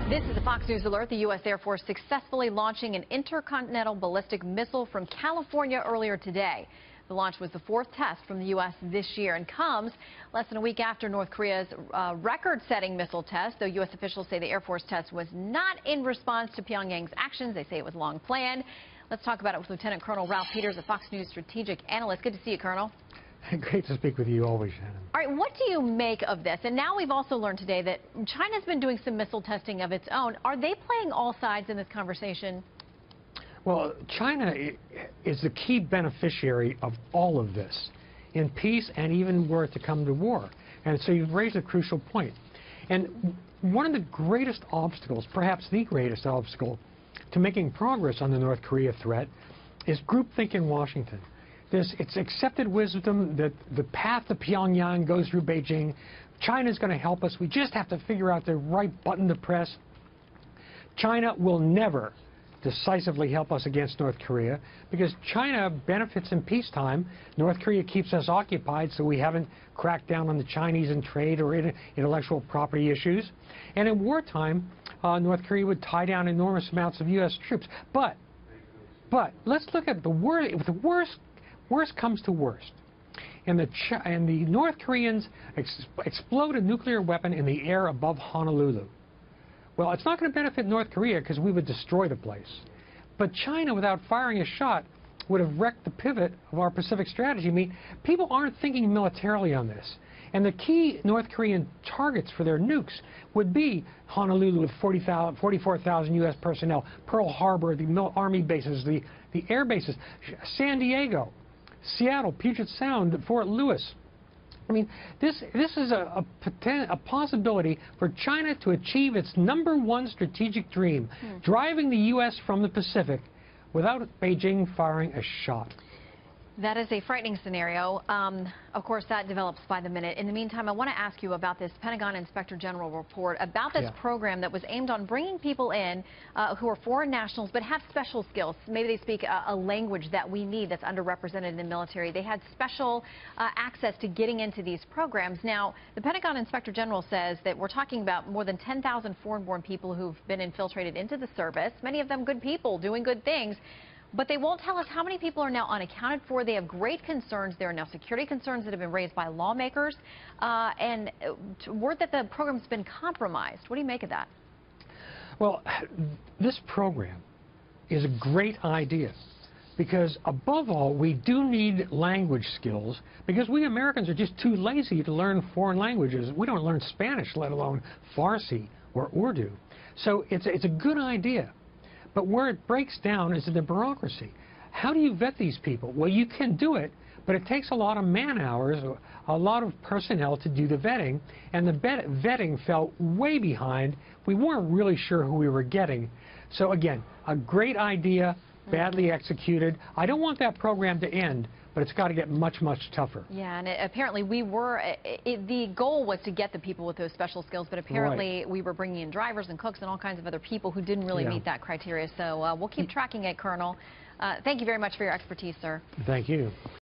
This is a Fox News alert. The U.S. Air Force successfully launching an intercontinental ballistic missile from California earlier today. The launch was the fourth test from the U.S. this year and comes less than a week after North Korea's record-setting missile test, though U.S. officials say the Air Force test was not in response to Pyongyang's actions. They say it was long planned. Let's talk about it with Lieutenant Colonel Ralph Peters, a Fox News strategic analyst. Good to see you, Colonel. Great to speak with you always, Shannon. All right, what do you make of this? And now we've also learned today that China's been doing some missile testing of its own. Are they playing all sides in this conversation? Well, China is the key beneficiary of all of this, in peace and even were it to come to war. And so you've raised a crucial point. And one of the greatest obstacles, perhaps the greatest obstacle, to making progress on the North Korea threat is groupthink in Washington. It's accepted wisdom that the path to Pyongyang goes through Beijing. China's going to help us. We just have to figure out the right button to press. China will never decisively help us against North Korea because China benefits in peacetime. North Korea keeps us occupied, so we haven't cracked down on the Chinese in trade or intellectual property issues. And in wartime, North Korea would tie down enormous amounts of U.S. troops. But let's look at the worst comes to worst. And the North Koreans explode a nuclear weapon in the air above Honolulu. Well, it's not going to benefit North Korea because we would destroy the place. But China, without firing a shot, would have wrecked the pivot of our Pacific strategy. I mean, people aren't thinking militarily on this. And the key North Korean targets for their nukes would be Honolulu with 44,000 U.S. personnel, Pearl Harbor, the Army bases, the air bases, San Diego, Seattle, Puget Sound, Fort Lewis. I mean, this is a possibility for China to achieve its #1 strategic dream, driving the U.S. from the Pacific without Beijing firing a shot. That is a frightening scenario. Of course, that develops by the minute. In the meantime, I want to ask you about this Pentagon Inspector General report about this program that was aimed on bringing people in who are foreign nationals but have special skills. Maybe they speak a language that we need that's underrepresented in the military. They had special access to getting into these programs. Now, the Pentagon Inspector General says that we're talking about more than 10,000 foreign-born people who've been infiltrated into the service, many of them good people doing good things. But they won't tell us how many people are now unaccounted for. They have great concerns. There are now security concerns that have been raised by lawmakers. And word that the program's been compromised. What do you make of that? Well, this program is a great idea because, above all, we do need language skills because we Americans are just too lazy to learn foreign languages. We don't learn Spanish, let alone Farsi or Urdu. So it's a good idea. But where it breaks down is in the bureaucracy. How do you vet these people? Well, you can do it, but it takes a lot of man-hours, a lot of personnel to do the vetting, and the vetting fell way behind. We weren't really sure who we were getting. So again, a great idea, badly executed. I don't want that program to end, but it's got to get much, much tougher. Yeah, and apparently the goal was to get the people with those special skills, but apparently we were bringing in drivers and cooks and all kinds of other people who didn't really meet that criteria. So we'll keep tracking it, Colonel. Thank you very much for your expertise, sir. Thank you.